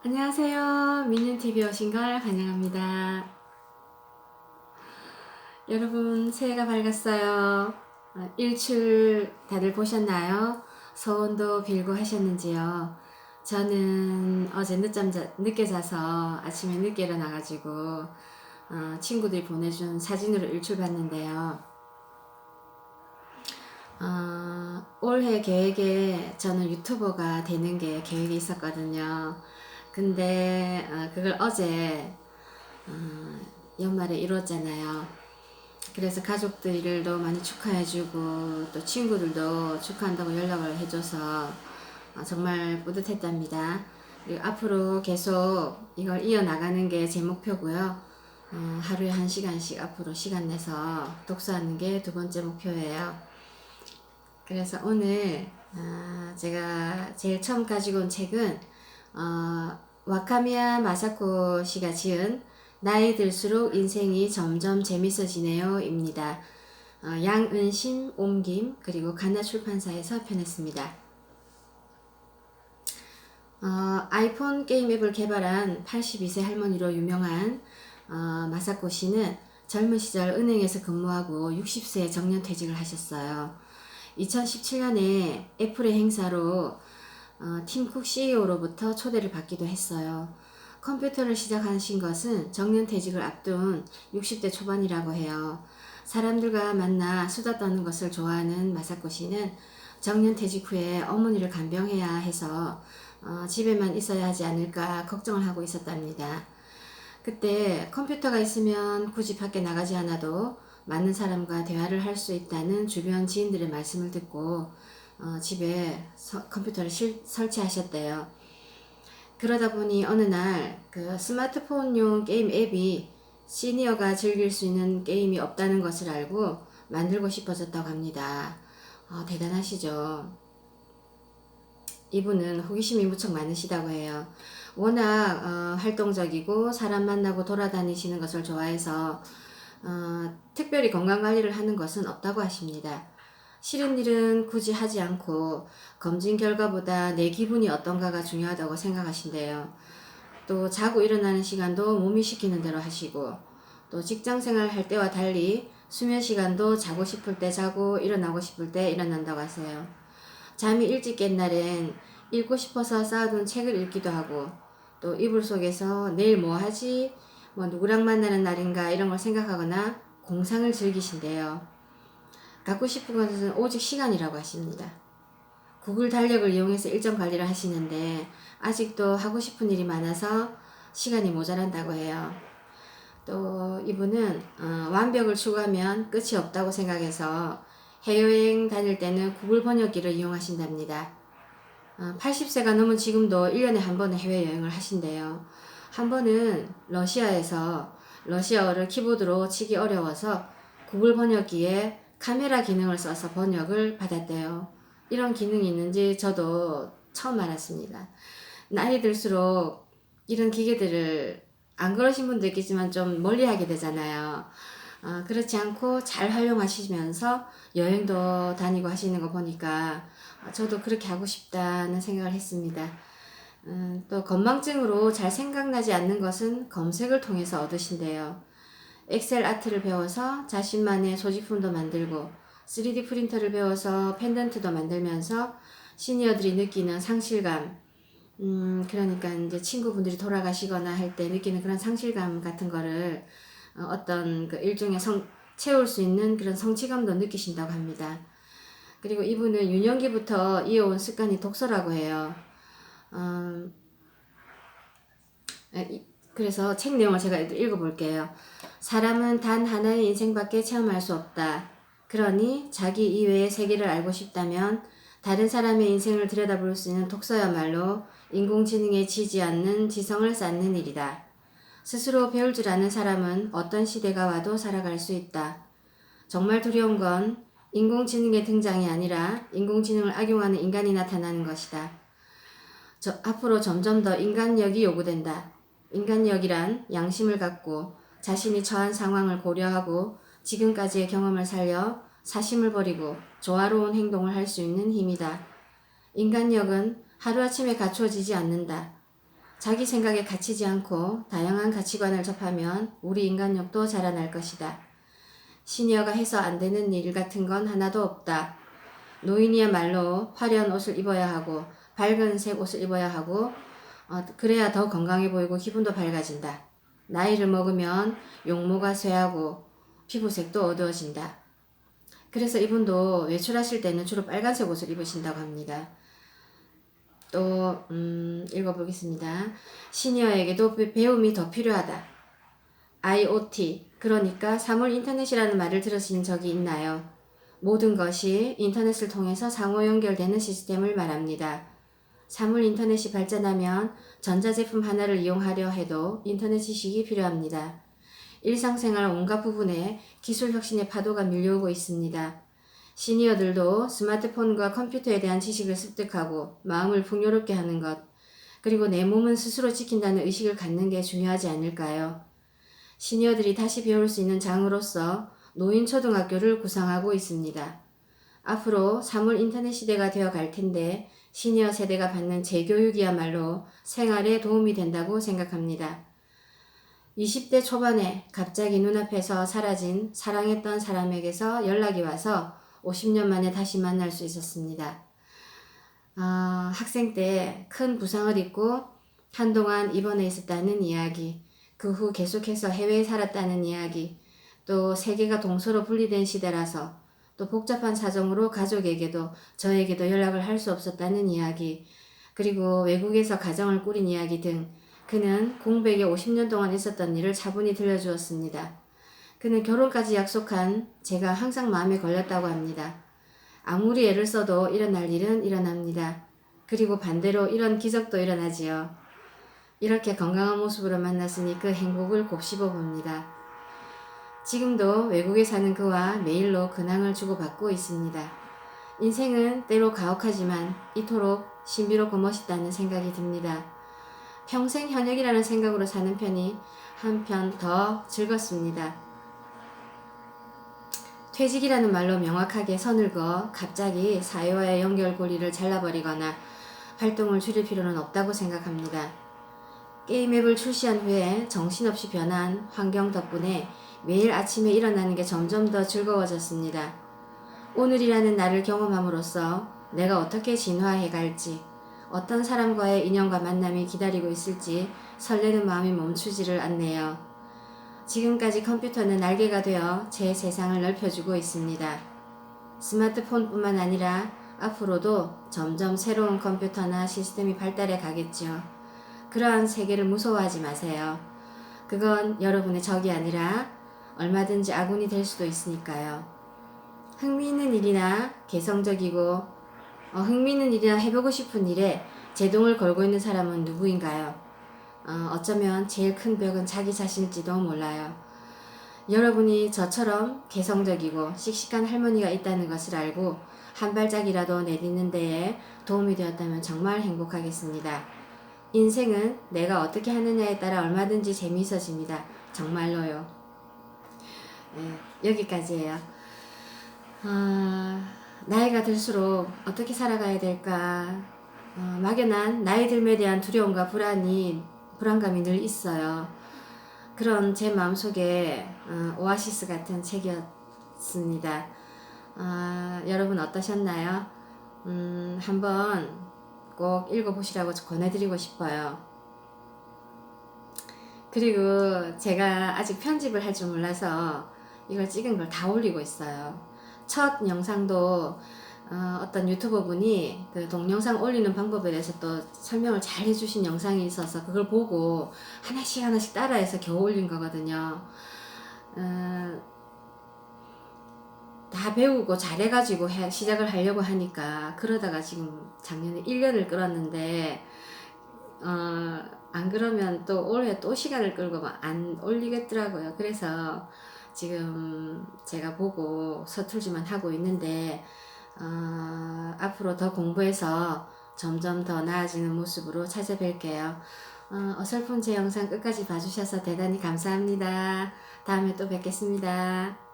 안녕하세요. 미니TV에 오신 걸 환영합니다. 여러분, 새해가 밝았어요. 일출 다들 보셨나요? 소원도 빌고 하셨는지요? 저는 어제 늦게 자서 아침에 늦게 일어나가지고 친구들이 보내준 사진으로 일출 봤는데요. 올해 계획에 저는 유튜버가 되는 게 계획이 있었거든요. 근데 그걸 어제 연말에 이루었잖아요. 그래서 가족들도 많이 축하해주고 또 친구들도 축하한다고 연락을 해줘서 정말 뿌듯했답니다. 그리고 앞으로 계속 이걸 이어나가는 게 제 목표고요. 하루에 1시간씩 앞으로 시간 내서 독서하는 게 두 번째 목표예요. 그래서 오늘 제가 제일 처음 가지고 온 책은 와카미야 마사코 씨가 지은 나이 들수록 인생이 점점 재밌어지네요 입니다. 양은신, 옮김, 그리고 가나 출판사에서 펴냈습니다. 아이폰 게임 앱을 개발한 82세 할머니로 유명한 마사코 씨는 젊은 시절 은행에서 근무하고 60세에 정년퇴직을 하셨어요. 2017년에 애플의 행사로 팀쿡 CEO로부터 초대를 받기도 했어요. 컴퓨터를 시작하신 것은 정년퇴직을 앞둔 60대 초반이라고 해요. 사람들과 만나 수다 떠는 것을 좋아하는 마사코 씨는 정년퇴직 후에 어머니를 간병해야 해서 집에만 있어야 하지 않을까 걱정을 하고 있었답니다. 그때 컴퓨터가 있으면 굳이 밖에 나가지 않아도 많은 사람과 대화를 할 수 있다는 주변 지인들의 말씀을 듣고 집에 컴퓨터를 설치하셨대요. 그러다 보니 어느 날 그 스마트폰용 게임 앱이 시니어가 즐길 수 있는 게임이 없다는 것을 알고 만들고 싶어졌다고 합니다. 대단하시죠. 이분은 호기심이 무척 많으시다고 해요. 워낙 활동적이고 사람 만나고 돌아다니시는 것을 좋아해서 특별히 건강관리를 하는 것은 없다고 하십니다. 싫은 일은 굳이 하지 않고 검진 결과보다 내 기분이 어떤가가 중요하다고 생각하신대요. 또 자고 일어나는 시간도 몸이 시키는 대로 하시고 또 직장생활 할 때와 달리 수면 시간도 자고 싶을 때 자고 일어나고 싶을 때 일어난다고 하세요. 잠이 일찍 깬 날엔 읽고 싶어서 쌓아둔 책을 읽기도 하고 또 이불 속에서 내일 뭐 하지? 뭐 누구랑 만나는 날인가 이런 걸 생각하거나 공상을 즐기신대요. 갖고 싶은 것은 오직 시간이라고 하십니다. 구글 달력을 이용해서 일정 관리를 하시는데 아직도 하고 싶은 일이 많아서 시간이 모자란다고 해요. 또 이분은 완벽을 추구하면 끝이 없다고 생각해서 해외여행 다닐 때는 구글 번역기를 이용하신답니다. 80세가 넘은 지금도 1년에 한 번은 해외여행을 하신대요. 한 번은 러시아에서 러시아어를 키보드로 치기 어려워서 구글 번역기에 카메라 기능을 써서 번역을 받았대요. 이런 기능이 있는지 저도 처음 알았습니다. 나이 들수록 이런 기계들을 안 그러신 분도 있겠지만 좀 멀리 하게 되잖아요. 그렇지 않고 잘 활용하시면서 여행도 다니고 하시는 거 보니까 저도 그렇게 하고 싶다는 생각을 했습니다. 또 건망증으로 잘 생각나지 않는 것은 검색을 통해서 얻으신대요. 엑셀 아트를 배워서 자신만의 소지품도 만들고 3D 프린터를 배워서 펜던트도 만들면서 시니어들이 느끼는 상실감, 그러니까 이제 친구분들이 돌아가시거나 할 때 느끼는 그런 상실감 같은 거를 어떤 그 일종의 채울 수 있는 그런 성취감도 느끼신다고 합니다. 그리고 이분은 유년기부터 이어온 습관이 독서라고 해요. 그래서 책 내용을 제가 읽어볼게요. 사람은 단 하나의 인생밖에 체험할 수 없다. 그러니 자기 이외의 세계를 알고 싶다면 다른 사람의 인생을 들여다볼 수 있는 독서야말로 인공지능에 지지 않는 지성을 쌓는 일이다. 스스로 배울 줄 아는 사람은 어떤 시대가 와도 살아갈 수 있다. 정말 두려운 건 인공지능의 등장이 아니라 인공지능을 악용하는 인간이 나타나는 것이다. 앞으로 점점 더 인간력이 요구된다. 인간력이란 양심을 갖고 자신이 처한 상황을 고려하고 지금까지의 경험을 살려 사심을 버리고 조화로운 행동을 할 수 있는 힘이다. 인간력은 하루아침에 갖추어지지 않는다. 자기 생각에 갇히지 않고 다양한 가치관을 접하면 우리 인간력도 자라날 것이다. 시니어가 해서 안 되는 일 같은 건 하나도 없다. 노인이야말로 화려한 옷을 입어야 하고 밝은 색 옷을 입어야 하고 그래야 더 건강해 보이고 기분도 밝아진다. 나이를 먹으면 용모가 쇠하고 피부색도 어두워진다. 그래서 이분도 외출하실 때는 주로 빨간색 옷을 입으신다고 합니다. 또 읽어보겠습니다. 시니어에게도 배움이 더 필요하다. IoT, 그러니까 사물 인터넷이라는 말을 들으신 적이 있나요? 모든 것이 인터넷을 통해서 상호 연결되는 시스템을 말합니다. 사물 인터넷이 발전하면 전자제품 하나를 이용하려 해도 인터넷 지식이 필요합니다. 일상생활 온갖 부분에 기술 혁신의 파도가 밀려오고 있습니다. 시니어들도 스마트폰과 컴퓨터에 대한 지식을 습득하고 마음을 풍요롭게 하는 것, 그리고 내 몸은 스스로 지킨다는 의식을 갖는 게 중요하지 않을까요? 시니어들이 다시 배울 수 있는 장으로서 노인초등학교를 구상하고 있습니다. 앞으로 사물 인터넷 시대가 되어 갈 텐데 시니어 세대가 받는 재교육이야말로 생활에 도움이 된다고 생각합니다. 20대 초반에 갑자기 눈앞에서 사라진 사랑했던 사람에게서 연락이 와서 50년 만에 다시 만날 수 있었습니다. 학생 때 큰 부상을 입고 한동안 입원해 있었다는 이야기, 그 후 계속해서 해외에 살았다는 이야기, 또 세계가 동서로 분리된 시대라서 또 복잡한 사정으로 가족에게도 저에게도 연락을 할 수 없었다는 이야기, 그리고 외국에서 가정을 꾸린 이야기 등 그는 공백에 50년 동안 있었던 일을 차분히 들려주었습니다. 그는 결혼까지 약속한 제가 항상 마음에 걸렸다고 합니다. 아무리 애를 써도 일어날 일은 일어납니다. 그리고 반대로 이런 기적도 일어나지요. 이렇게 건강한 모습으로 만났으니 그 행복을 곱씹어 봅니다. 지금도 외국에 사는 그와 메일로 근황을 주고받고 있습니다. 인생은 때로 가혹하지만 이토록 신비롭고 멋있다는 생각이 듭니다. 평생 현역이라는 생각으로 사는 편이 한편 더 즐겁습니다. 퇴직이라는 말로 명확하게 선을 그어 갑자기 사회와의 연결고리를 잘라버리거나 활동을 줄일 필요는 없다고 생각합니다. 게임 앱을 출시한 후에 정신없이 변한 환경 덕분에 매일 아침에 일어나는 게 점점 더 즐거워졌습니다. 오늘이라는 날을 경험함으로써 내가 어떻게 진화해 갈지, 어떤 사람과의 인연과 만남이 기다리고 있을지 설레는 마음이 멈추지를 않네요. 지금까지 컴퓨터는 날개가 되어 제 세상을 넓혀주고 있습니다. 스마트폰뿐만 아니라 앞으로도 점점 새로운 컴퓨터나 시스템이 발달해 가겠죠. 그러한 세계를 무서워하지 마세요. 그건 여러분의 적이 아니라 얼마든지 아군이 될 수도 있으니까요. 흥미있는 일이나 개성적이고 흥미있는 일이나 해보고 싶은 일에 제동을 걸고 있는 사람은 누구인가요? 어쩌면 제일 큰 벽은 자기 자신일지도 몰라요. 여러분이 저처럼 개성적이고 씩씩한 할머니가 있다는 것을 알고 한 발짝이라도 내딛는 데에 도움이 되었다면 정말 행복하겠습니다. 인생은 내가 어떻게 하느냐에 따라 얼마든지 재미있어집니다. 정말로요. 여기까지예요. 나이가 들수록 어떻게 살아가야 될까? 막연한 나이 들음에 대한 두려움과 불안감이 늘 있어요. 그런 제 마음속에 오아시스 같은 책이었습니다. 여러분 어떠셨나요? 한번 꼭 읽어보시라고 권해드리고 싶어요. 그리고 제가 아직 편집을 할 줄 몰라서 이걸 찍은 걸 다 올리고 있어요. 첫 영상도 어떤 유튜버 분이 그 동영상 올리는 방법에 대해서 또 설명을 잘 해주신 영상이 있어서 그걸 보고 하나씩 따라해서 겨우 올린 거거든요. 다 배우고 잘해가지고 시작을 하려고 하니까 그러다가 지금 작년에 1년을 끌었는데 안 그러면 또 올해 또 시간을 끌고 막 안 올리겠더라고요. 그래서 지금 제가 보고 서툴지만 하고 있는데 앞으로 더 공부해서 점점 더 나아지는 모습으로 찾아뵐게요. 어설픈 제 영상 끝까지 봐주셔서 대단히 감사합니다. 다음에 또 뵙겠습니다.